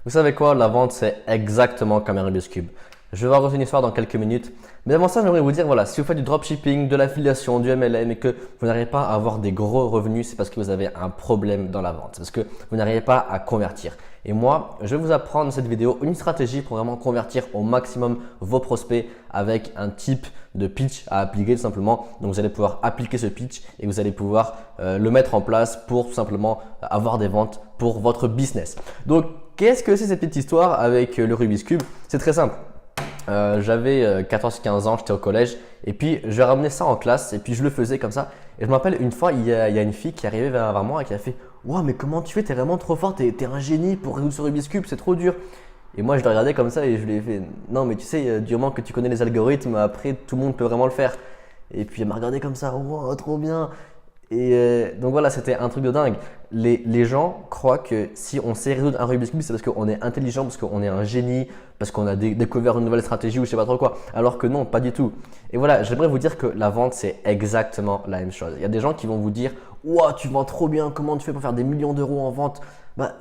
Vous savez quoi, la vente c'est exactement comme un Rubik's Cube. Je vais vous raconter une histoire dans quelques minutes. Mais avant ça, j'aimerais vous dire, voilà, si vous faites du dropshipping, de l'affiliation, du MLM et que vous n'arrivez pas à avoir des gros revenus, c'est parce que vous avez un problème dans la vente. C'est parce que vous n'arrivez pas à convertir. Et moi, je vais vous apprendre dans cette vidéo une stratégie pour vraiment convertir au maximum vos prospects avec un type de pitch à appliquer tout simplement. Donc, vous allez pouvoir appliquer ce pitch et vous allez pouvoir le mettre en place pour tout simplement avoir des ventes pour votre business. Donc, qu'est-ce que c'est cette petite histoire avec le Rubik's Cube? C'est très simple. J'avais 14-15 ans, j'étais au collège et puis je ramenais ça en classe et puis je le faisais comme ça. Et je me rappelle une fois, il y a une fille qui est arrivée vers moi et qui a fait « Wow, mais comment tu fais? T'es vraiment trop fort, t'es un génie pour résoudre ce Rubik's Cube, c'est trop dur. » Et moi je le regardais comme ça et je lui ai fait « Non mais tu sais, du moment que tu connais les algorithmes, après tout le monde peut vraiment le faire. » Et puis elle m'a regardé comme ça « Wow, trop bien. » Et donc voilà, c'était un truc de dingue. Les gens croient que si on sait résoudre un Rubik's Cube, c'est parce qu'on est intelligent, parce qu'on est un génie, parce qu'on a découvert une nouvelle stratégie ou je sais pas trop quoi. Alors que non, pas du tout. Et voilà, j'aimerais vous dire que la vente, c'est exactement la même chose. Il y a des gens qui vont vous dire « Wow, tu vends trop bien, comment tu fais pour faire des millions d'euros en vente ?»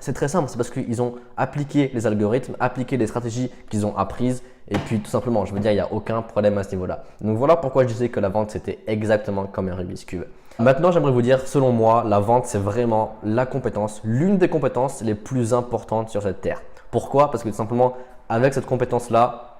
C'est très simple, c'est parce qu'ils ont appliqué les algorithmes, appliqué les stratégies qu'ils ont apprises et puis tout simplement, je veux dire, il n'y a aucun problème à ce niveau-là. Donc voilà pourquoi je disais que la vente, c'était exactement comme un Rubik's Cube. Maintenant, j'aimerais vous dire, selon moi, la vente, c'est vraiment la compétence, l'une des compétences les plus importantes sur cette terre. Pourquoi? Parce que tout simplement, avec cette compétence-là,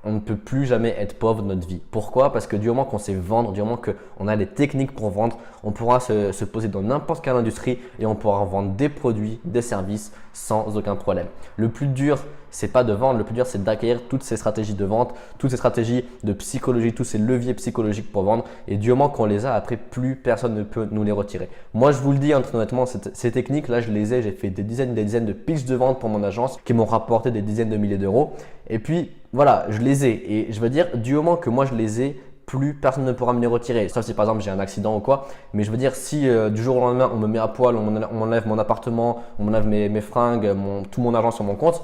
on ne peut plus jamais être pauvre de notre vie. Pourquoi? Parce que du moment qu'on sait vendre, du moment qu'on a les techniques pour vendre, on pourra se poser dans n'importe quelle industrie et on pourra vendre des produits, des services sans aucun problème. Le plus dur, c'est pas de vendre, le plus dur, c'est d'acquérir toutes ces stratégies de vente, toutes ces stratégies de psychologie, tous ces leviers psychologiques pour vendre. Et du moment qu'on les a, après, plus personne ne peut nous les retirer. Moi, je vous le dis, très honnêtement, ces techniques-là, je les ai. J'ai fait des dizaines de pitchs de vente pour mon agence qui m'ont rapporté des dizaines de milliers d'euros. Et puis, voilà, je les ai. Et je veux dire, du moment que moi, je les ai, plus personne ne pourra me les retirer. Sauf si par exemple j'ai un accident ou quoi. Mais je veux dire, si du jour au lendemain, on me met à poil, on m'enlève mon appartement, on m'enlève mes fringues, tout mon argent sur mon compte,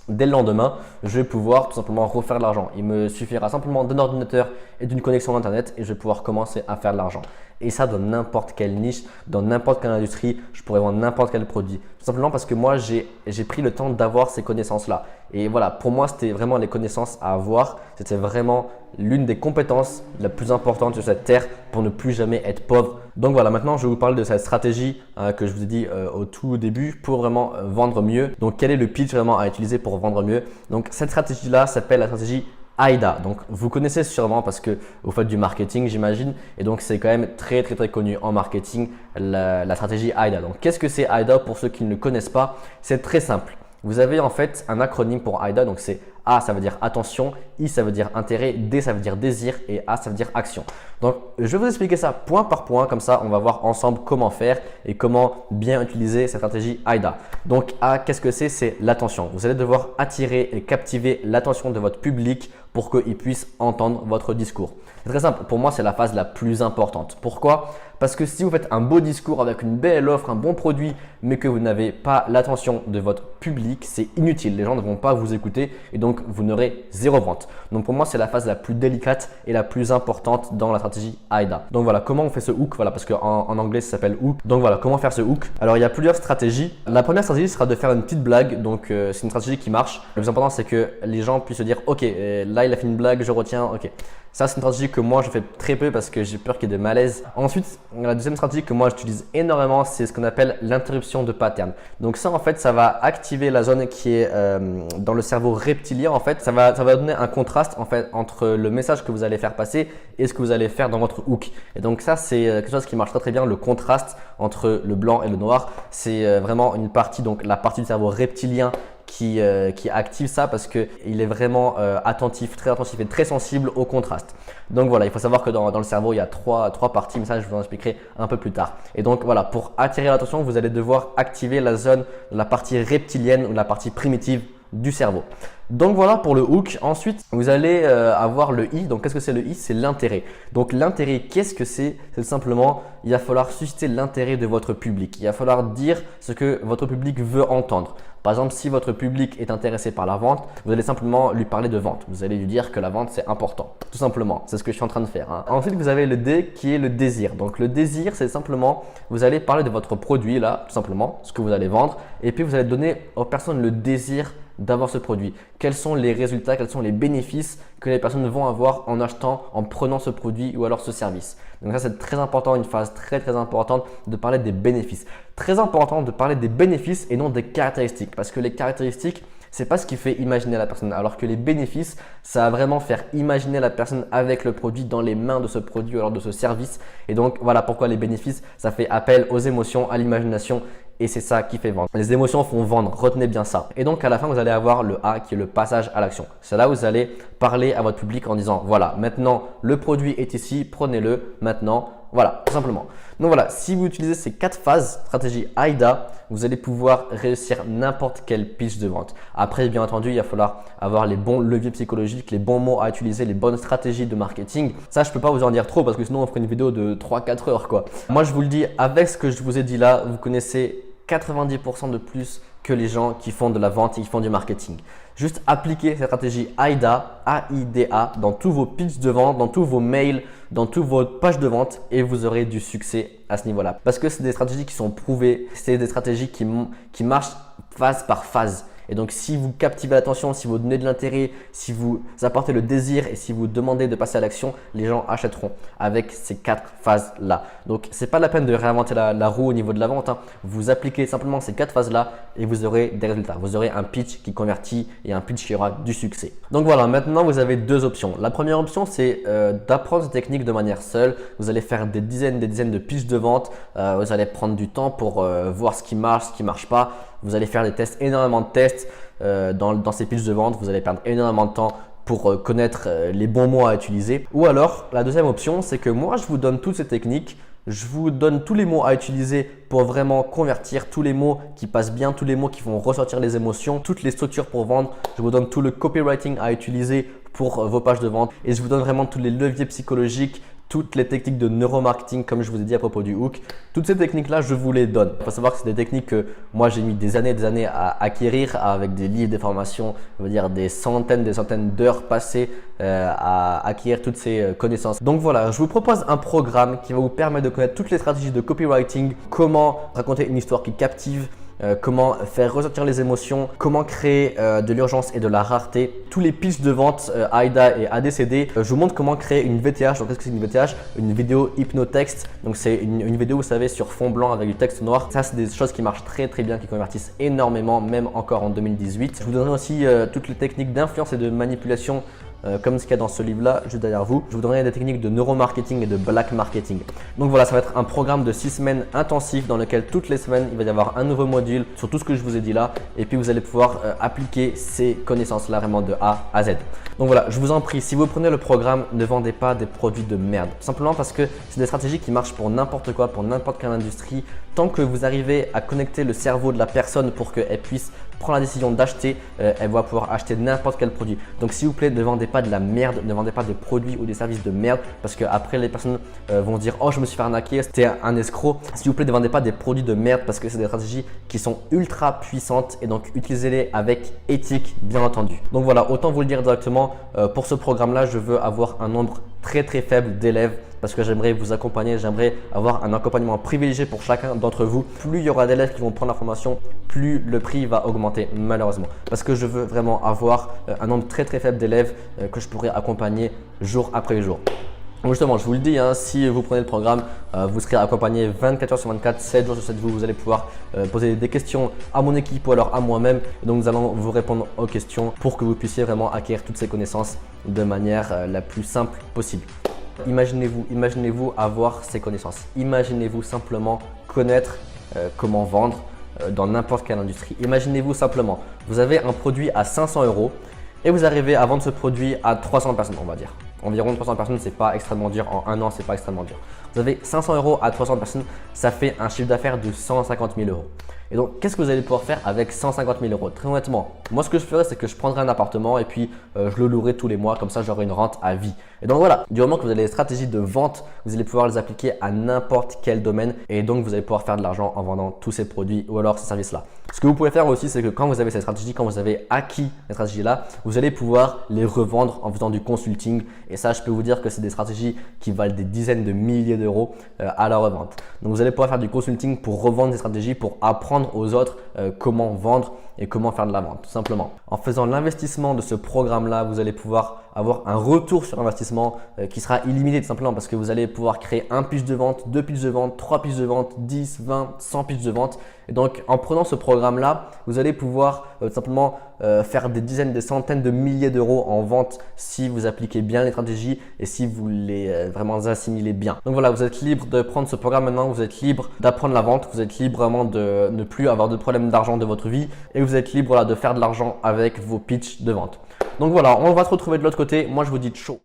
dès le lendemain, je vais pouvoir tout simplement refaire de l'argent. Il me suffira simplement d'un ordinateur et d'une connexion Internet et je vais pouvoir commencer à faire de l'argent. Et ça dans n'importe quelle niche, dans n'importe quelle industrie, je pourrais vendre n'importe quel produit. Tout simplement parce que moi, j'ai pris le temps d'avoir ces connaissances-là. Et voilà, pour moi, c'était vraiment les connaissances à avoir. C'était vraiment l'une des compétences la plus importante sur cette terre pour ne plus jamais être pauvre. Donc voilà, maintenant, je vais vous parler de cette stratégie que je vous ai dit au tout début pour vraiment vendre mieux. Donc, quel est le pitch vraiment à utiliser pour vendre mieux? Donc, cette stratégie-là s'appelle la stratégie AIDA. Donc, vous connaissez sûrement parce que vous faites du marketing, j'imagine. Et donc, c'est quand même très connu en marketing, la stratégie AIDA. Donc, qu'est-ce que c'est AIDA pour ceux qui ne le connaissent pas? C'est très simple. Vous avez en fait un acronyme pour AIDA. Donc, c'est A, ça veut dire attention, I, ça veut dire intérêt, D, ça veut dire désir et A, ça veut dire action. Donc, je vais vous expliquer ça point par point. Comme ça, on va voir ensemble comment faire et comment bien utiliser cette stratégie AIDA. Donc, A, qu'est-ce que c'est? C'est l'attention. Vous allez devoir attirer et captiver l'attention de votre public pour qu'il puisse entendre votre discours. C'est très simple. Pour moi, c'est la phase la plus importante. Pourquoi? Parce que si vous faites un beau discours avec une belle offre, un bon produit, mais que vous n'avez pas l'attention de votre public, c'est inutile. Les gens ne vont pas vous écouter et donc vous n'aurez zéro vente. Donc pour moi, c'est la phase la plus délicate et la plus importante dans la stratégie AIDA. Donc voilà, comment on fait ce hook? Voilà, parce qu'en anglais, ça s'appelle hook. Donc voilà, comment faire ce hook? Alors, il y a plusieurs stratégies. La première stratégie sera de faire une petite blague. Donc, c'est une stratégie qui marche. Le plus important, c'est que les gens puissent se dire « Ok, là, il a fait une blague, je retiens. Ok. » Ça, c'est une stratégie que moi, je fais très peu parce que j'ai peur qu'il y ait des malaises. Ensuite, la deuxième stratégie que moi, j'utilise énormément, c'est ce qu'on appelle l'interruption de pattern. Donc ça, en fait, ça va activer la zone qui est dans le cerveau reptilien. En fait, ça va donner un contraste en fait, entre le message que vous allez faire passer et ce que vous allez faire dans votre hook. Et donc ça, c'est quelque chose qui marche très bien. Le contraste entre le blanc et le noir, c'est vraiment une partie, donc la partie du cerveau reptilien qui active ça parce qu'il est vraiment attentif, très attentif et très sensible au contraste. Donc voilà, il faut savoir que dans le cerveau, il y a trois parties, mais ça, je vous en expliquerai un peu plus tard. Et donc voilà, pour attirer l'attention, vous allez devoir activer la zone, la partie reptilienne ou la partie primitive du cerveau. Donc voilà pour le hook. Ensuite, vous allez avoir le I. Donc qu'est-ce que c'est le I? C'est l'intérêt. Donc l'intérêt, qu'est-ce que c'est? C'est simplement, il va falloir susciter l'intérêt de votre public. Il va falloir dire ce que votre public veut entendre. Par exemple, si votre public est intéressé par la vente, vous allez simplement lui parler de vente. Vous allez lui dire que la vente, c'est important. Tout simplement, c'est ce que je suis en train de faire, hein. Ensuite, vous avez le D qui est le désir. Donc, le désir, c'est simplement, vous allez parler de votre produit là, tout simplement, ce que vous allez vendre. Et puis, vous allez donner aux personnes le désir d'avoir ce produit. Quels sont les résultats, quels sont les bénéfices que les personnes vont avoir en achetant, en prenant ce produit ou alors ce service. Donc ça, c'est très important, une phase très importante de parler des bénéfices. Très important de parler des bénéfices et non des caractéristiques, parce que les caractéristiques, c'est pas ce qui fait imaginer la personne, alors que les bénéfices, ça va vraiment faire imaginer la personne avec le produit, dans les mains de ce produit ou alors de ce service. Et donc voilà pourquoi les bénéfices, ça fait appel aux émotions, à l'imagination. Et c'est ça qui fait vendre. Les émotions font vendre, retenez bien ça. Et donc à la fin, vous allez avoir le A qui est le passage à l'action. C'est là où vous allez parler à votre public en disant voilà, maintenant le produit est ici, prenez-le maintenant. Voilà, tout simplement. Donc voilà, si vous utilisez ces 4 phases, stratégie AIDA, vous allez pouvoir réussir n'importe quel pitch de vente. Après, bien entendu, il va falloir avoir les bons leviers psychologiques, les bons mots à utiliser, les bonnes stratégies de marketing. Ça, je ne peux pas vous en dire trop parce que sinon, on ferait une vidéo de 3-4 heures, quoi. Moi, je vous le dis, avec ce que je vous ai dit là, vous connaissez 90% de plus que les gens qui font de la vente et qui font du marketing. Juste appliquez cette stratégie AIDA, A-I-D-A, dans tous vos pitchs de vente, dans tous vos mails, dans toutes vos pages de vente et vous aurez du succès à ce niveau-là. Parce que c'est des stratégies qui sont prouvées, c'est des stratégies qui marchent phase par phase. Et donc, si vous captivez l'attention, si vous donnez de l'intérêt, si vous apportez le désir et si vous demandez de passer à l'action, les gens achèteront avec ces 4 phases-là. Donc, ce n'est pas la peine de réinventer la roue au niveau de la vente, hein. Vous appliquez simplement ces 4 phases-là et vous aurez des résultats. Vous aurez un pitch qui convertit et un pitch qui aura du succès. Donc voilà, maintenant vous avez 2 options. La première option, c'est d'apprendre ces techniques de manière seule. Vous allez faire des dizaines de pitchs de vente. Vous allez prendre du temps pour voir ce qui marche pas. Vous allez faire des tests, énormément de tests dans ces pitchs de vente. Vous allez perdre énormément de temps pour connaître les bons mots à utiliser. Ou alors, la deuxième option, c'est que moi, je vous donne toutes ces techniques. Je vous donne tous les mots à utiliser pour vraiment convertir, tous les mots qui passent bien, tous les mots qui vont ressortir les émotions, toutes les structures pour vendre. Je vous donne tout le copywriting à utiliser pour vos pages de vente et je vous donne vraiment tous les leviers psychologiques, toutes les techniques de neuromarketing comme je vous ai dit à propos du hook. Toutes ces techniques-là, je vous les donne. Il faut savoir que c'est des techniques que moi, j'ai mis des années à acquérir avec des livres, des formations, on va dire des centaines d'heures passées à acquérir toutes ces connaissances. Donc voilà, je vous propose un programme qui va vous permettre de connaître toutes les stratégies de copywriting, comment raconter une histoire qui captive, comment faire ressortir les émotions, comment créer de l'urgence et de la rareté, tous les pitchs de vente AIDA et ADCD. Je vous montre comment créer une VTH. Donc qu'est-ce que c'est une VTH? Une vidéo hypnotexte. Donc c'est une vidéo, vous savez, sur fond blanc avec du texte noir. Ça, c'est des choses qui marchent très bien, qui convertissent énormément, même encore en 2018. Je vous donnerai aussi toutes les techniques d'influence et de manipulation comme ce qu'il y a dans ce livre-là, juste derrière vous. Je vous donnerai des techniques de neuromarketing et de black marketing. Donc voilà, ça va être un programme de 6 semaines intensif dans lequel toutes les semaines, il va y avoir un nouveau module sur tout ce que je vous ai dit là. Et puis, vous allez pouvoir appliquer ces connaissances-là vraiment de A à Z. Donc voilà, je vous en prie, si vous prenez le programme, ne vendez pas des produits de merde. Simplement parce que c'est des stratégies qui marchent pour n'importe quoi, pour n'importe quelle industrie. Tant que vous arrivez à connecter le cerveau de la personne pour qu'elle puisse prendre la décision d'acheter, elle va pouvoir acheter n'importe quel produit. Donc s'il vous plaît, ne vendez pas de la merde, ne vendez pas des produits ou des services de merde parce que après les personnes vont dire oh je me suis fait arnaquer, c'était un escroc. S'il vous plaît, ne vendez pas des produits de merde parce que c'est des stratégies qui sont ultra puissantes et donc utilisez-les avec éthique bien entendu. Donc voilà, autant vous le dire directement, pour ce programme là, je veux avoir un nombre très faible d'élèves parce que j'aimerais vous accompagner, j'aimerais avoir un accompagnement privilégié pour chacun d'entre vous. Plus il y aura d'élèves qui vont prendre la formation, plus le prix va augmenter malheureusement. Parce que je veux vraiment avoir un nombre très faible d'élèves que je pourrais accompagner jour après jour. Donc justement, je vous le dis, hein, si vous prenez le programme, vous serez accompagné 24 heures sur 24, 7 jours sur 7 jours. Vous allez pouvoir poser des questions à mon équipe ou alors à moi-même. Donc nous allons vous répondre aux questions pour que vous puissiez vraiment acquérir toutes ces connaissances de manière la plus simple possible. Imaginez-vous avoir ces connaissances. Imaginez-vous simplement connaître comment vendre dans n'importe quelle industrie. Imaginez-vous simplement, vous avez un produit à 500 € et vous arrivez à vendre ce produit à 300 personnes, on va dire. Environ 300 personnes, c'est pas extrêmement dur. En un an, c'est pas extrêmement dur. Vous avez 500 € à 300 personnes, ça fait un chiffre d'affaires de 150 000 €. Et donc, qu'est-ce que vous allez pouvoir faire avec 150 000 euros? Très honnêtement, moi, ce que je ferais, c'est que je prendrais un appartement et puis je le louerais tous les mois. Comme ça, j'aurai une rente à vie. Et donc voilà, du moment que vous avez les stratégies de vente, vous allez pouvoir les appliquer à n'importe quel domaine. Et donc, vous allez pouvoir faire de l'argent en vendant tous ces produits ou alors ces services-là. Ce que vous pouvez faire aussi, c'est que quand vous avez cette stratégie, quand vous avez acquis cette stratégie-là, vous allez pouvoir les revendre en faisant du consulting. Et ça, je peux vous dire que c'est des stratégies qui valent des dizaines de milliers d'euros à la revente. Donc, vous allez pouvoir faire du consulting pour revendre des stratégies, pour apprendre aux autres comment vendre et comment faire de la vente, tout simplement. En faisant l'investissement de ce programme-là, vous allez pouvoir avoir un retour sur investissement qui sera illimité tout simplement parce que vous allez pouvoir créer un pitch de vente, 2 pitchs de vente, 3 pitchs de vente, 10, 20, 100 pitchs de vente. Et donc, en prenant ce programme-là, vous allez pouvoir tout simplement faire des dizaines, des centaines de milliers d'euros en vente si vous appliquez bien les stratégies et si vous les vraiment assimilez bien. Donc voilà, vous êtes libre de prendre ce programme maintenant, vous êtes libre d'apprendre la vente, vous êtes libre vraiment de ne plus avoir de problème d'argent de votre vie et vous êtes libre de faire de l'argent avec vos pitchs de vente. Donc voilà, on va se retrouver de l'autre côté. Moi, je vous dis ciao.